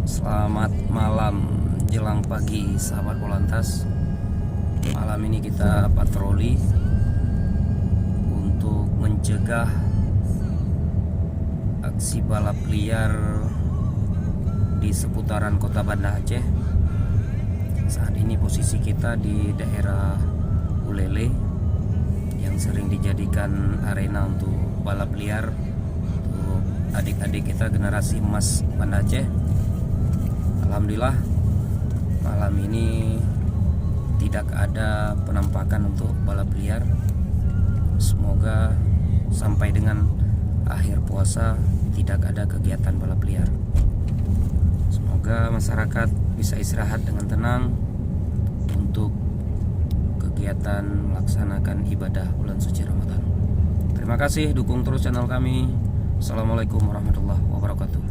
Selamat malam jelang pagi sahabat Polantas. Malam ini kita patroli untuk mencegah aksi balap liar di seputaran kota Banda Aceh. Saat ini posisi kita di daerah Ulele yang sering dijadikan arena untuk balap liar untuk adik-adik kita generasi emas Banda Aceh. Alhamdulillah malam ini tidak ada penampakan untuk balap liar. Semoga sampai dengan akhir puasa tidak ada kegiatan balap liar. Semoga masyarakat bisa istirahat dengan tenang untuk kegiatan melaksanakan ibadah bulan suci Ramadan. Terima kasih, dukung terus channel kami. Assalamualaikum warahmatullahi wabarakatuh.